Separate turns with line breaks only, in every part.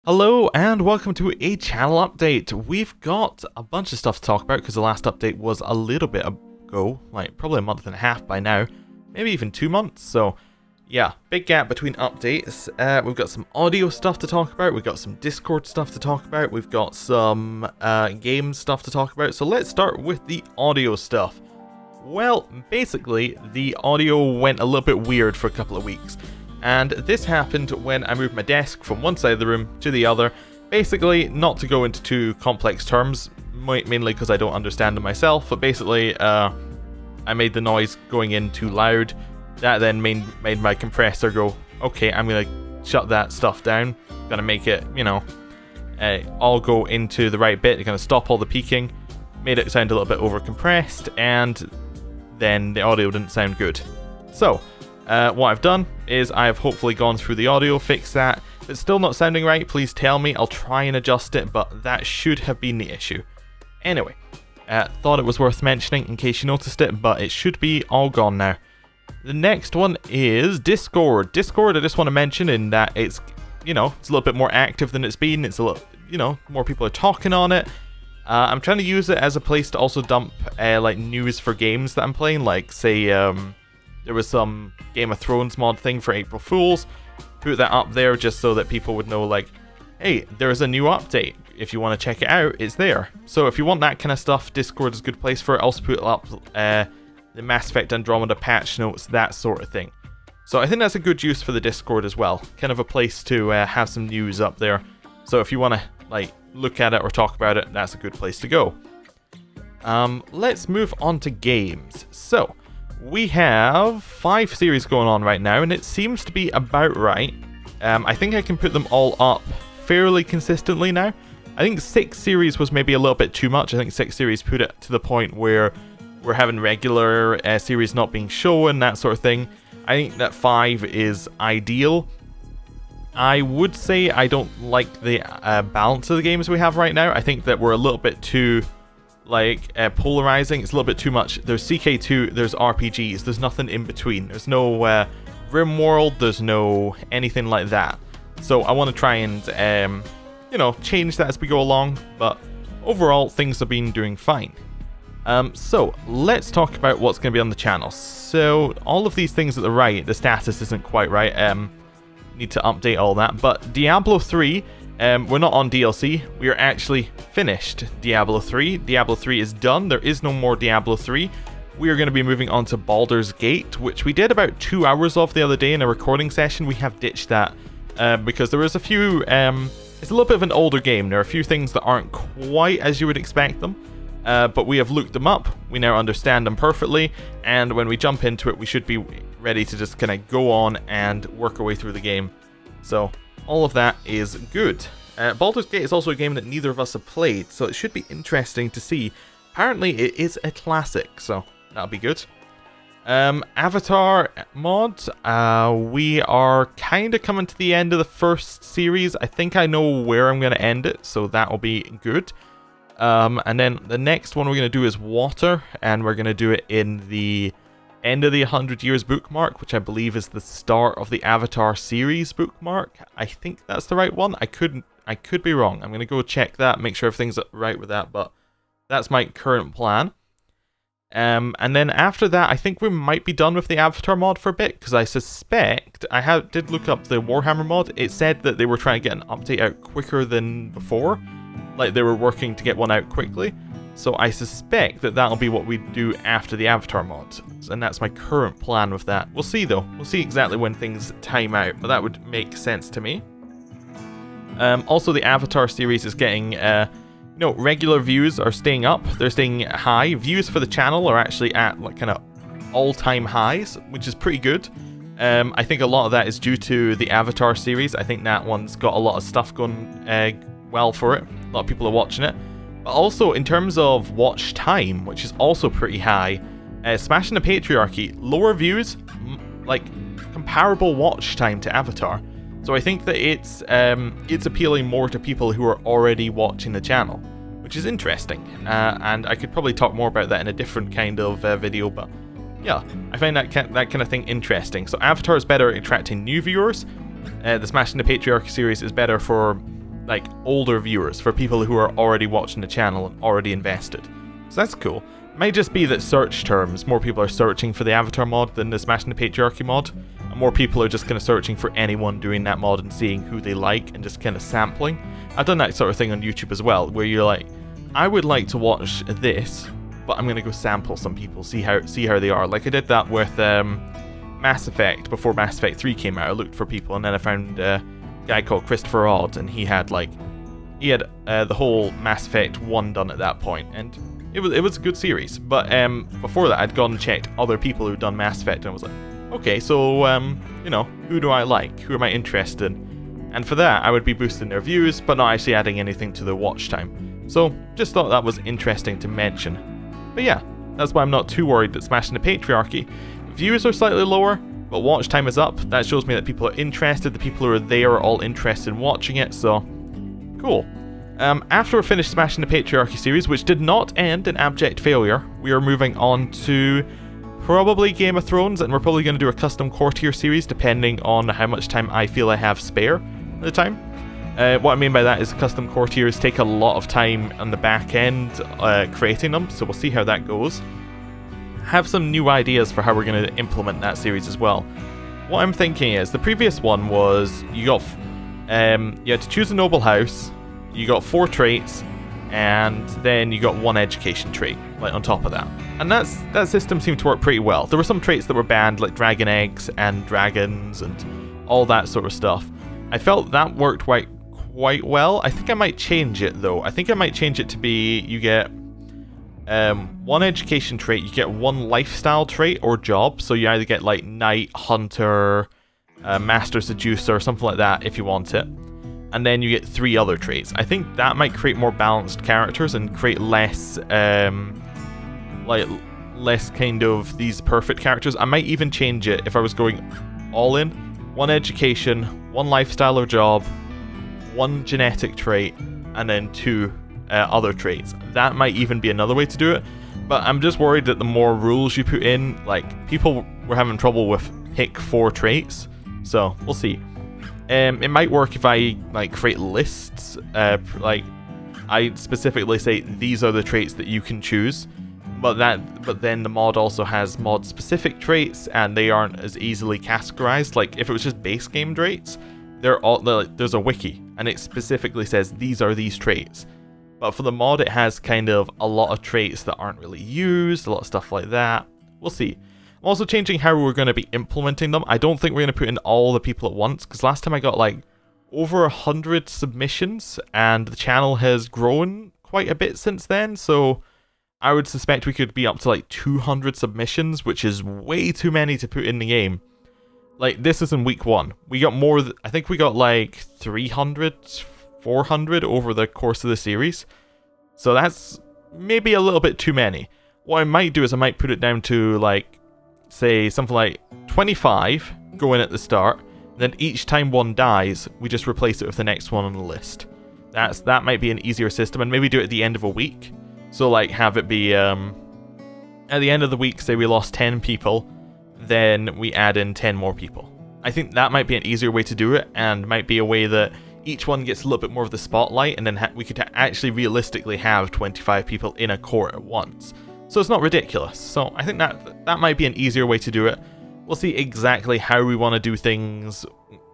Hello and welcome to a channel update. We've got a bunch of stuff to talk about because the last update was a little bit ago, like probably a month and a half by now, maybe even 2 months, so yeah, big gap between updates. We've got some audio stuff to talk about, we've got some Discord stuff to talk about, we've got some game stuff to talk about, so let's start with the audio stuff. Well, basically, the audio went a little bit weird for a couple of weeks. And this happened when I moved my desk from one side of the room to the other. Basically, not to go into too complex terms, mainly because I don't understand them myself, but basically, I made the noise going in too loud. That then made my compressor go, okay, I'm gonna shut that stuff down. Gonna make it, all go into the right bit. Gonna stop all the peaking. Made it sound a little bit over compressed, and then the audio didn't sound good. So, what I've done is I've hopefully gone through the audio, fixed that. If it's still not sounding right, please tell me. I'll try and adjust it, but that should have been the issue. Anyway, thought it was worth mentioning in case you noticed it, but it should be all gone now. The next one is Discord. Discord, I just want to mention in that it's, it's a little bit more active than it's been. It's a little, more people are talking on it. I'm trying to use it as a place to also dump, like, news for games that I'm playing, like, say, there was some Game of Thrones mod thing for April Fools. Put that up there just so that people would know, like, hey, there's a new update. If you want to check it out, it's there. So if you want that kind of stuff, Discord is a good place for it. Also put up the Mass Effect Andromeda patch notes, that sort of thing. So I think that's a good use for the Discord as well. Kind of a place to have some news up there. So if you want to, like, look at it or talk about it, that's a good place to go. Let's move on to games. So, we have 5 series going on right now, and it seems to be about right. I think I can put them all up fairly consistently now. I think 6 series was maybe a little bit too much. I think 6 series put it to the point where we're having regular series not being shown, that sort of thing. I think that 5 is ideal. I would say I don't like the balance of the games we have right now. I think that we're a little bit too polarizing. It's a little bit too much. There's CK2, there's RPGs, there's nothing in between. There's no RimWorld, there's no anything like that. So I want to try and, change that as we go along, but overall things have been doing fine. So let's talk about what's going to be on the channel. So all of these things at the right, the status isn't quite right. Need to update all that, but Diablo 3, we're not on DLC, we are actually finished Diablo 3. Diablo 3 is done, there is no more Diablo 3. We are going to be moving on to Baldur's Gate, which we did about 2 hours of the other day in a recording session. We have ditched that because there was a few, it's a little bit of an older game. There are a few things that aren't quite as you would expect them, but we have looked them up, we now understand them perfectly, and when we jump into it, we should be ready to just kind of go on and work our way through the game. So all of that is good. Baldur's Gate is also a game that neither of us have played, so it should be interesting to see. Apparently it is a classic, so that'll be good. Avatar mod, we are kind of coming to the end of the first series. I think I know where I'm going to end it, so that'll be good. And then the next one we're going to do is Water, and we're going to do it in the end of the 100 Years bookmark, which I believe is the start of the Avatar series bookmark. I think that's the right one. I could be wrong. I'm going to go check that, make sure everything's right with that, but that's my current plan. And then after that, I think we might be done with the Avatar mod for a bit, because I suspect, did look up the Warhammer mod. It said that they were trying to get an update out quicker than before. Like, they were working to get one out quickly. So I suspect that that'll be what we do after the Avatar mod. And that's my current plan with that. We'll see though. We'll see exactly when things time out, but that would make sense to me. Also, the Avatar series is getting, regular views are staying up. They're staying high. Views for the channel are actually at like kind of all-time highs, which is pretty good. I think a lot of that is due to the Avatar series. I think that one's got a lot of stuff going well for it. A lot of people are watching it. But also, in terms of watch time, which is also pretty high, Smashing the Patriarchy, lower views, like comparable watch time to Avatar. So I think that it's appealing more to people who are already watching the channel, which is interesting. And I could probably talk more about that in a different kind of video, but yeah, I find that kind of thing interesting. So Avatar is better at attracting new viewers. The Smashing the Patriarchy series is better for like older viewers, for people who are already watching the channel and already invested. So that's cool. Might just be that search terms, more people are searching for the Avatar mod than the Smashing the Patriarchy mod, and more people are just kind of searching for anyone doing that mod and seeing who they like and just kind of sampling. I've done that sort of thing on YouTube as well, where you're like, I would like to watch this, but I'm gonna go sample some people, see how they are. Like I did that with Mass Effect before Mass Effect 3 came out. I looked for people, and then I found a guy called Christopher Odd, and he had the whole Mass Effect 1 done at that point, and it was a good series. But before that, I'd gone and checked other people who'd done Mass Effect, and I was like, okay, so you know, who do I like? Who am I interested in? And for that, I would be boosting their views, but not actually adding anything to their watch time. So just thought that was interesting to mention. But yeah, that's why I'm not too worried that Smashing the Patriarchy, views are slightly lower, but watch time is up. That shows me that people are interested, the people who are there are all interested in watching it, so cool. After we finished Smashing the Patriarchy series, which did not end in abject failure, we are moving on to probably Game of Thrones, and we're probably going to do a custom courtier series depending on how much time I feel I have spare at the time. What I mean by that is custom courtiers take a lot of time on the back end creating them, so we'll see how that goes. Have some new ideas for how we're going to implement that series as well. What I'm thinking is, the previous one was you had to choose a noble house, you got 4 traits, and then you got 1 education trait, like on top of that. And that system seemed to work pretty well. There were some traits that were banned, like dragon eggs and dragons and all that sort of stuff. I felt that worked quite well. I think I might change it though. I think I might change it to be you get 1 education trait, you get 1 lifestyle trait or job. So you either get like knight, hunter, master seducer, or something like that if you want it. And then you get 3 other traits. I think that might create more balanced characters and create less less kind of these perfect characters. I might even change it if I was going all in. 1 education, 1 lifestyle or job, 1 genetic trait, and then 2 other traits. That might even be another way to do it, but I'm just worried that the more rules you put in, like, people were having trouble with pick 4 traits, so we'll see. It might work if I like create lists, like I specifically say these are the traits that you can choose, but then the mod also has mod specific traits and they aren't as easily categorized. Like if it was just base game traits, there's a wiki and it specifically says these are these traits. But for the mod, it has kind of a lot of traits that aren't really used, a lot of stuff like that. We'll see. I'm also changing how we're going to be implementing them. I don't think we're going to put in all the people at once, because last time I got like over 100 submissions, and the channel has grown quite a bit since then, so I would suspect we could be up to like 200 submissions, which is way too many to put in the game. Like, this is in week 1. We got more, I think we got like 300, 400 over the course of the series. So that's maybe a little bit too many. What I might do is I might put it down to like, say something like 25 go in at the start, and then each time one dies, we just replace it with the next one on the list. That might be an easier system, and maybe do it at the end of a week. So like have it be at the end of the week, say we lost 10 people, then we add in 10 more people. I think that might be an easier way to do it, and might be a way that each one gets a little bit more of the spotlight, and then we could actually realistically have 25 people in a court at once. So it's not ridiculous. So I think that might be an easier way to do it. We'll see exactly how we want to do things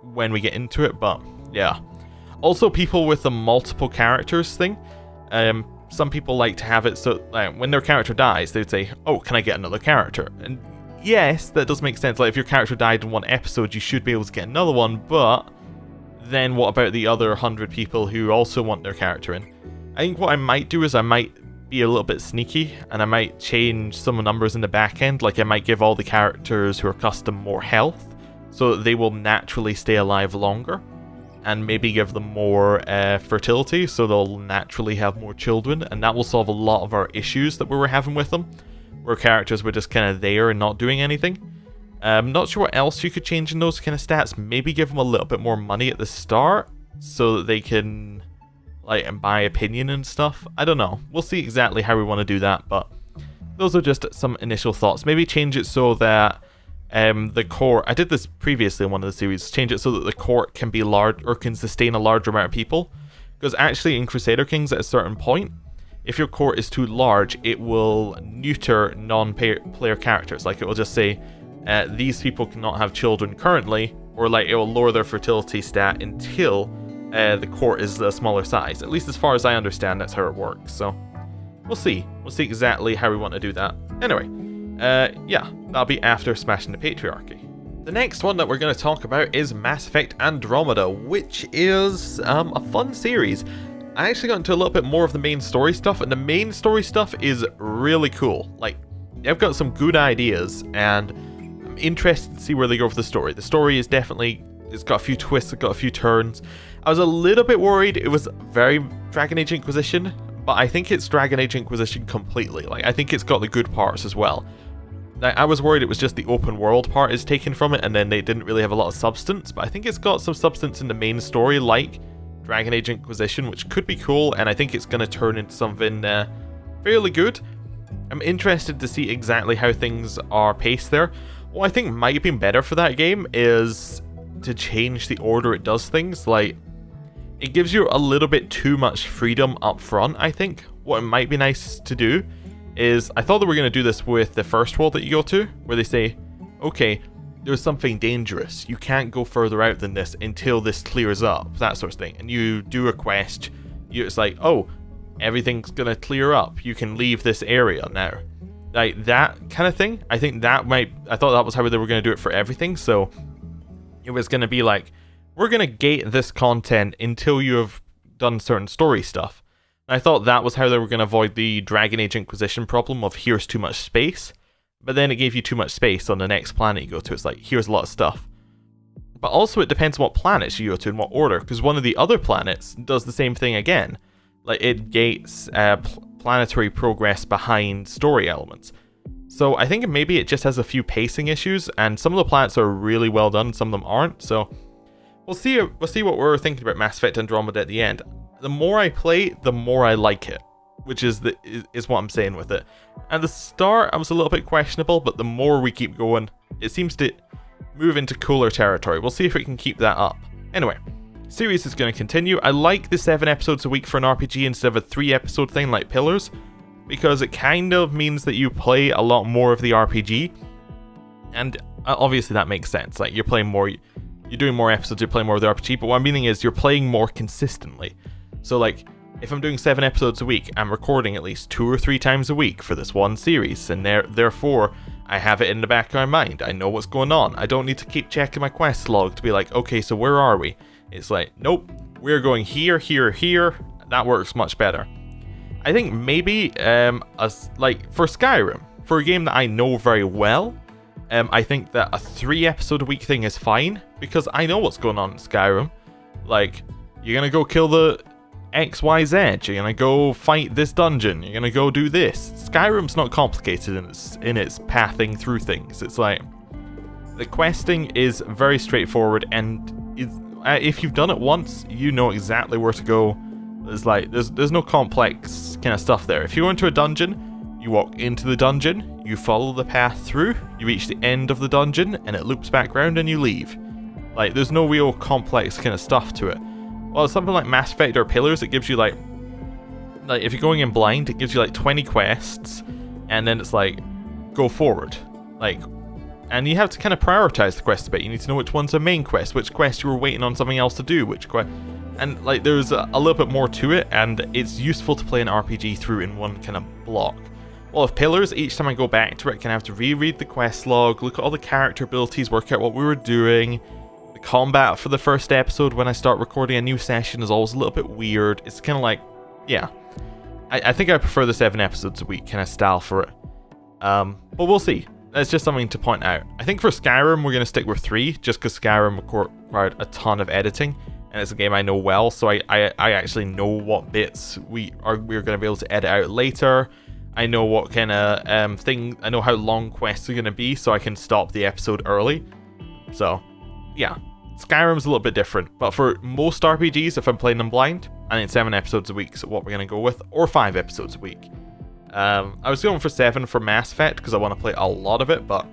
when we get into it, but yeah. Also, people with the multiple characters thing, some people like to have it so when their character dies, they would say, oh, can I get another character? And yes, that does make sense. Like, if your character died in one episode, you should be able to get another one, but then what about the other 100 people who also want their character in? I think what I might do is I might be a little bit sneaky, and I might change some numbers in the back end. Like, I might give all the characters who are custom more health, so that they will naturally stay alive longer, and maybe give them more fertility, so they'll naturally have more children, and that will solve a lot of our issues that we were having with them, where characters were just kind of there and not doing anything. I'm not sure what else you could change in those kind of stats. Maybe give them a little bit more money at the start, so that they can like buy opinion and stuff. I don't know. We'll see exactly how we want to do that, but those are just some initial thoughts. Maybe change it so that the court, I did this previously in one of the series, change it so that the court can be large, or can sustain a larger amount of people. Because actually in Crusader Kings at a certain point, if your court is too large, it will neuter non-player characters. Like it will just say, these people cannot have children currently, or like it will lower their fertility stat until the court is a smaller size. At least as far as I understand, that's how it works. So we'll see. We'll see exactly how we want to do that. Anyway, yeah, that'll be after smashing the patriarchy. The next one that we're going to talk about is Mass Effect Andromeda, which is a fun series. I actually got into a little bit more of the main story stuff, and the main story stuff is really cool. Like, they've got some good ideas, and I'm interested to see where they go with the story. The story is definitely, it's got a few twists, it's got a few turns. I was a little bit worried it was very Dragon Age Inquisition, but I think it's Dragon Age Inquisition completely. Like, I think it's got the good parts as well. I was worried it was just the open world part is taken from it, and then they didn't really have a lot of substance, but I think it's got some substance in the main story, like Dragon Age Inquisition, which could be cool, and I think it's going to turn into something fairly good. I'm interested to see exactly how things are paced there. What I think might have been better for that game is to change the order it does things. Like, it gives you a little bit too much freedom up front, I think. What it might be nice to do is, I thought they were going to do this with the first world that you go to, where they say, okay, there's something dangerous. You can't go further out than this until this clears up, that sort of thing. And you do a quest, it's like, oh, everything's gonna clear up. You can leave this area now. Like, that kind of thing. I think that might, I thought that was how they were gonna do it for everything. So it was gonna be like, we're gonna gate this content until you have done certain story stuff. And I thought that was how they were gonna avoid the Dragon Age Inquisition problem of here's too much space. But then it gave you too much space on the next planet you go to. It's like, here's a lot of stuff. But also it depends on what planets you go to in what order, because one of the other planets does the same thing again. Like, it gates planetary progress behind story elements. So I think maybe it just has a few pacing issues, and some of the planets are really well done, some of them aren't. So we'll see what we're thinking about Mass Effect Andromeda at the end. The more I play, the more I like it, which is what I'm saying with it. At the start, I was a little bit questionable, but the more we keep going, it seems to move into cooler territory. We'll see if we can keep that up. Anyway, series is going to continue. I like the 7 episodes a week for an RPG instead of a 3-episode thing like Pillars, because it kind of means that you play a lot more of the RPG, and obviously that makes sense. Like, you're playing more, you're doing more episodes, you're playing more of the RPG, but what I'm meaning is you're playing more consistently. So like, if I'm doing 7 episodes a week, I'm recording at least 2 or 3 times a week for this one series, and therefore, I have it in the back of my mind. I know what's going on. I don't need to keep checking my quest log to be like, okay, so where are we? It's like, nope, we're going here, here, here. That works much better. I think maybe, like, for Skyrim, for a game that I know very well, I think that a 3-episode a week thing is fine, because I know what's going on in Skyrim. Like, you're gonna go kill the XYZ, you're gonna go fight this dungeon, you're gonna go do this. Skyrim's not complicated in its pathing through things. It's like, the questing is very straightforward, and if you've done it once, you know exactly where to go. There's no complex kind of stuff there. If you go into a dungeon, you walk into the dungeon, you follow the path through, you reach the end of the dungeon, and it loops back around and you leave. Like, there's no real complex kind of stuff to it. Well, something like Mass Effect or Pillars, it gives you like if you're going in blind, it gives you like 20 quests, and then it's like, go forward. Like, and you have to kind of prioritize the quests a bit. You need to know which one's a main quest, which quest you were waiting on something else to do, and like, there's a little bit more to it, and it's useful to play an RPG through in one kind of block. Well, with Pillars, each time I go back to it, I can have to reread the quest log, look at all the character abilities, work out what we were doing. Combat for the first episode when I start recording a new session is always a little bit weird. It's kind of like, yeah, I think I prefer the 7 episodes a week kind of style for it. But we'll see. That's just something to point out. I think for Skyrim we're going to stick with 3, just because Skyrim required a ton of editing, and it's a game I know well, so I actually know what bits we're going to be able to edit out later. I know what kind of I know how long quests are going to be, so I can stop the episode early. So yeah, Skyrim's a little bit different, but for most RPGs, if I'm playing them blind, I think 7 episodes a week is what we're going to go with, or 5 episodes a week. I was going for 7 for Mass Effect, because I want to play a lot of it, but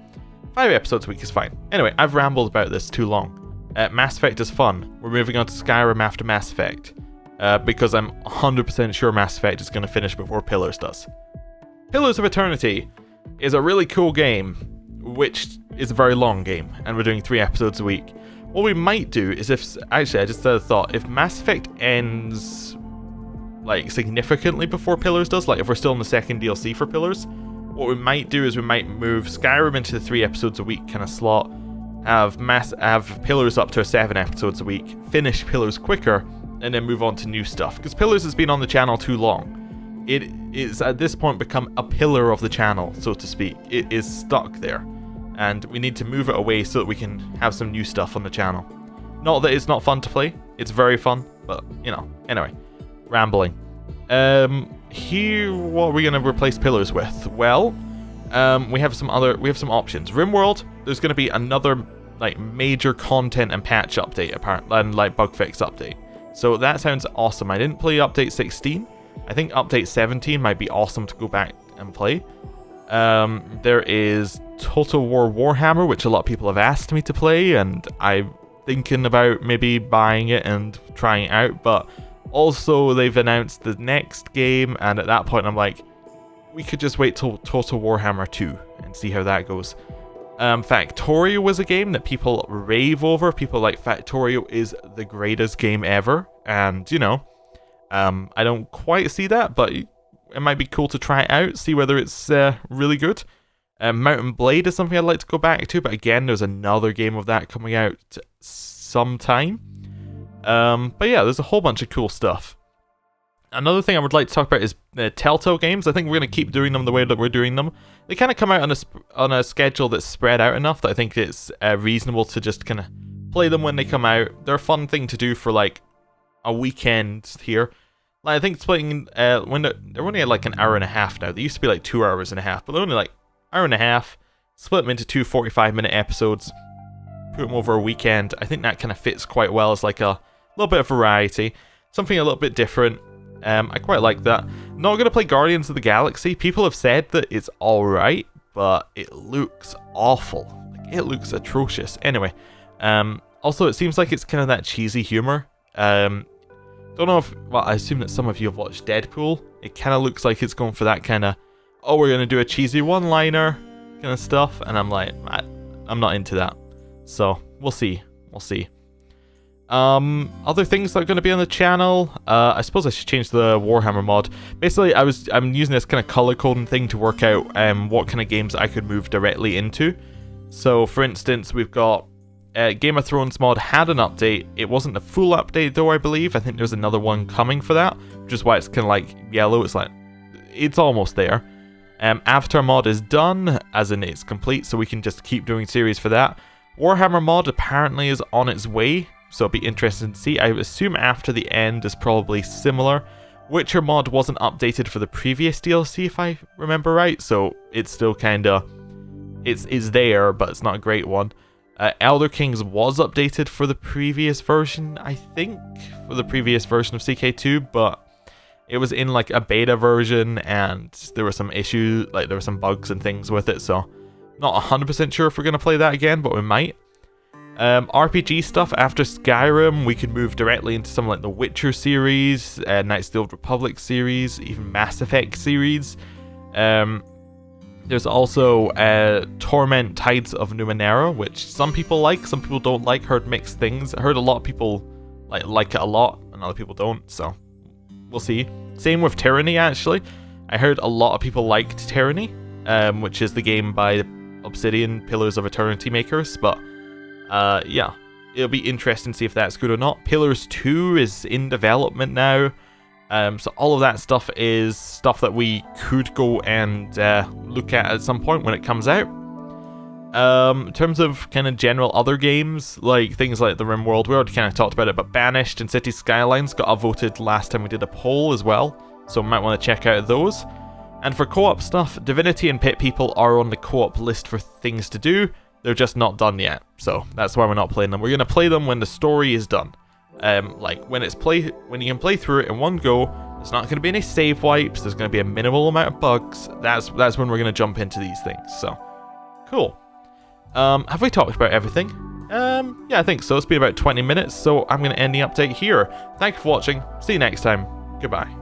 5 episodes a week is fine. Anyway, I've rambled about this too long. Mass Effect is fun. We're moving on to Skyrim after Mass Effect. because I'm 100% sure Mass Effect is going to finish before Pillars does. Pillars of Eternity is a really cool game, which is a very long game, and we're doing 3 episodes a week. What we might do is actually, I just had a thought, if Mass Effect ends, like, significantly before Pillars does, like, if we're still in the second DLC for Pillars, what we might do is we might move Skyrim into the 3 episodes a week kind of slot, have Pillars up to 7 episodes a week, finish Pillars quicker, and then move on to new stuff. Because Pillars has been on the channel too long. It is, at this point, become a pillar of the channel, so to speak. It is stuck there. And we need to move it away so that we can have some new stuff on the channel. Not that it's not fun to play, it's very fun, but, you know, anyway, rambling. Here, what are we going to replace Pillars with? Well, we have some options. RimWorld, there's going to be another, like, major content and patch update, apparently, and, like, bug fix update. So that sounds awesome. I didn't play update 16. I think update 17 might be awesome to go back and play. There is Total War Warhammer, which a lot of people have asked me to play, and I'm thinking about maybe buying it and trying it out, but also they've announced the next game, and at that point I'm like, we could just wait till Total Warhammer 2 and see how that goes. Factorio was a game that people rave over. People like Factorio is the greatest game ever, and, you know, I don't quite see that, but it might be cool to try it out, see whether it's really good. Mountain Blade is something I'd like to go back to, but again, there's another game of that coming out sometime. But yeah, there's a whole bunch of cool stuff. Another thing I would like to talk about is Telltale games. I think we're going to keep doing them the way that we're doing them. They kind of come out on a schedule that's spread out enough that I think it's reasonable to just kind of play them when they come out. They're a fun thing to do for, like, a weekend here. Like, I think splitting, when they're only at like an hour and a half now. They used to be like 2 hours and a half, but they're only like hour and a half. Split them into 2 45-minute episodes. Put them over a weekend. I think that kind of fits quite well as like a little bit of variety. Something a little bit different. I quite like that. Not going to play Guardians of the Galaxy. People have said that it's alright, but it looks awful. Like, it looks atrocious. Anyway, also it seems like it's kind of that cheesy humor. Don't know if, well, I assume that some of you have watched Deadpool. It kind of looks like it's going for that kind of, oh, we're going to do a cheesy one-liner kind of stuff, and I'm like, I'm not into that. So, we'll see. We'll see. Other things that are going to be on the channel, I suppose I should change the Warhammer mod. Basically, I'm using this kind of color coding thing to work out what kind of games I could move directly into. So, for instance, we've got Game of Thrones mod had an update. It wasn't a full update though, I believe. I think there's another one coming for that, which is why it's kind of like yellow. It's like, it's almost there. Avatar mod is done, as in it's complete, so we can just keep doing series for that. Warhammer mod apparently is on its way, so it'll be interesting to see. I assume After the End is probably similar. Witcher mod wasn't updated for the previous DLC, if I remember right, so it's still kinda, it's there, but it's not a great one. Elder Kings was updated for the previous version, I think, for the previous version of CK2, but it was in like a beta version, and there were some issues, like there were some bugs and things with it, so not 100% sure if we're going to play that again, but we might. RPG stuff, after Skyrim, we could move directly into something like the Witcher series, Knights of the Old Republic series, even Mass Effect series. There's also Torment Tides of Numenera, which some people like, some people don't like. Heard mixed things. I heard a lot of people like it a lot, and other people don't, so we'll see. Same with Tyranny, actually. I heard a lot of people liked Tyranny, which is the game by Obsidian, Pillars of Eternity makers, but yeah, it'll be interesting to see if that's good or not. Pillars 2 is in development now. So all of that stuff is stuff that we could go and look at some point when it comes out. In terms of kind of general other games, like things like the RimWorld, we already kind of talked about it, but Banished and City Skylines got upvoted last time we did a poll as well, so might want to check out those. And for co-op stuff, Divinity and Pit People are on the co-op list for things to do. They're just not done yet, so that's why we're not playing them. We're going to play them when the story is done. Like when you can play through it in one go, there's not going to be any save wipes, there's going to be a minimal amount of bugs. That's when we're going to jump into these things, so cool. Have we talked about everything? Yeah, I think so. It's been about 20 minutes, so I'm going to end the update here. Thank you for watching. See you next time. Goodbye.